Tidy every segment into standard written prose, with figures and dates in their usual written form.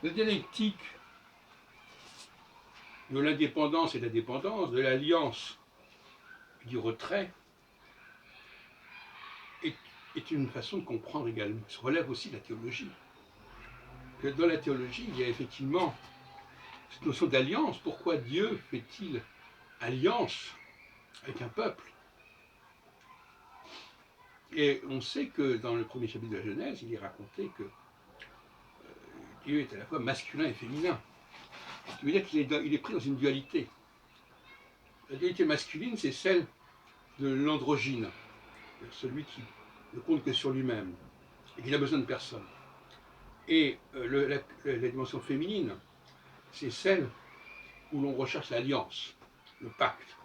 La dialectique de l'indépendance et de la dépendance, de l'alliance et du retrait, est une façon de comprendre également, se relève aussi de la théologie. Que dans la théologie, il y a effectivement cette notion d'alliance. Pourquoi Dieu fait-il alliance avec un peuple? Et on sait que dans le premier chapitre de la Genèse, il est raconté que Dieu est à la fois masculin et féminin. Ce qui veut dire qu'il est pris dans une dualité. La dualité masculine, c'est celle de l'androgyne, celui qui ne compte que sur lui-même et qui n'a besoin de personne. Et la dimension féminine, c'est celle où l'on recherche l'alliance, le pacte.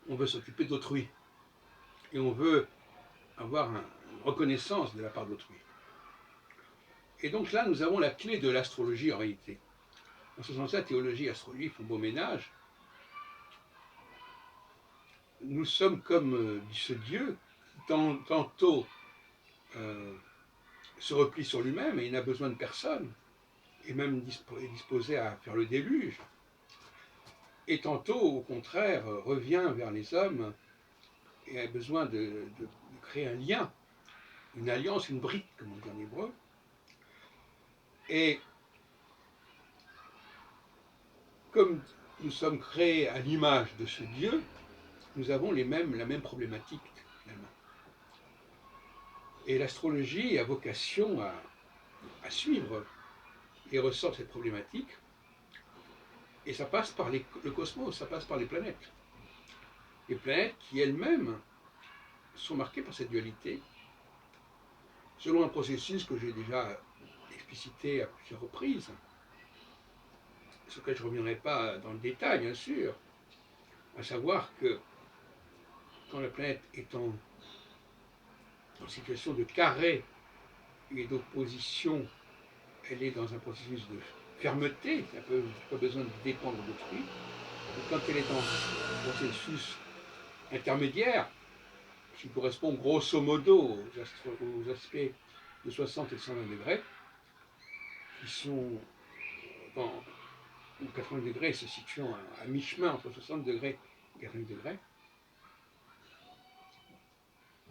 On veut s'occuper d'autrui et on veut avoir une reconnaissance de la part d'autrui. Et donc là, nous avons la clé de l'astrologie en réalité. Dans ce sens-là, théologie et astrologie font beau ménage. Nous sommes comme ce Dieu qui tantôt se replie sur lui-même et il n'a besoin de personne, et même est disposé à faire le déluge, et tantôt, au contraire, revient vers les hommes et a besoin de créer un lien, une alliance, une brique, comme on dit en hébreu. Et comme nous sommes créés à l'image de ce Dieu, nous avons la même problématique, finalement. Et l'astrologie a vocation à suivre les ressorts de cette problématique, et ça passe par le cosmos, ça passe par les planètes. Les planètes qui elles-mêmes sont marquées par cette dualité, selon un processus que j'ai déjà explicité à plusieurs reprises, sur lequel je ne reviendrai pas dans le détail, bien sûr, à savoir que quand la planète est en situation de carré et d'opposition, elle est dans un processus de fermeté, elle n'a pas besoin de dépendre d'autrui. Et quand elle est en processus intermédiaire, qui correspond grosso modo aux aspects de 60 et 120 degrés, qui sont dans 80 degrés se situant à mi-chemin entre 60 degrés et 80 degrés,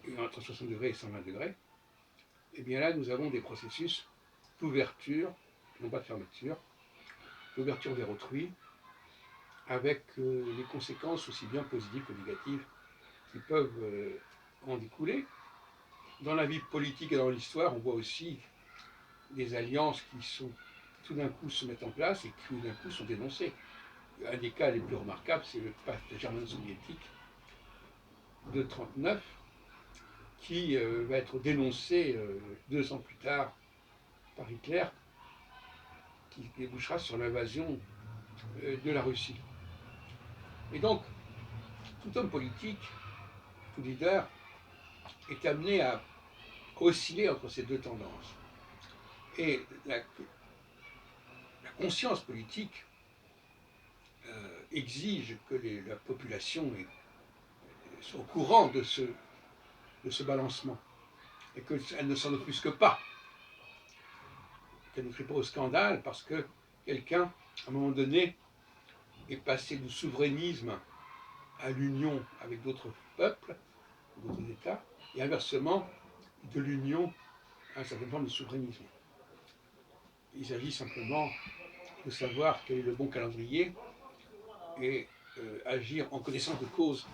et entre 60 degrés et 120 degrés, et bien là nous avons des processus d'ouverture, non pas de fermeture, d'ouverture vers autrui, avec les conséquences aussi bien positives que négatives qui peuvent en découler. Dans la vie politique et dans l'histoire, on voit aussi des alliances qui tout d'un coup se mettent en place et qui tout d'un coup sont dénoncées. Un des cas les plus remarquables, c'est le pacte germano-soviétique de 1939, qui va être dénoncé 2 ans plus tard par Hitler, qui débouchera sur l'invasion de la Russie. Et donc, tout homme politique, tout leader, est amené à osciller entre ces deux tendances. Et la conscience politique exige que la population soit au courant de ce balancement, et qu'elle ne s'en offusque pas, qu'elle ne crie pas au scandale parce que quelqu'un, à un moment donné, est passé du souverainisme à l'union avec d'autres peuples, d'autres États, et inversement, de l'union à une certaine forme de souverainisme. Il s'agit simplement de savoir quel est le bon calendrier et agir en connaissance de cause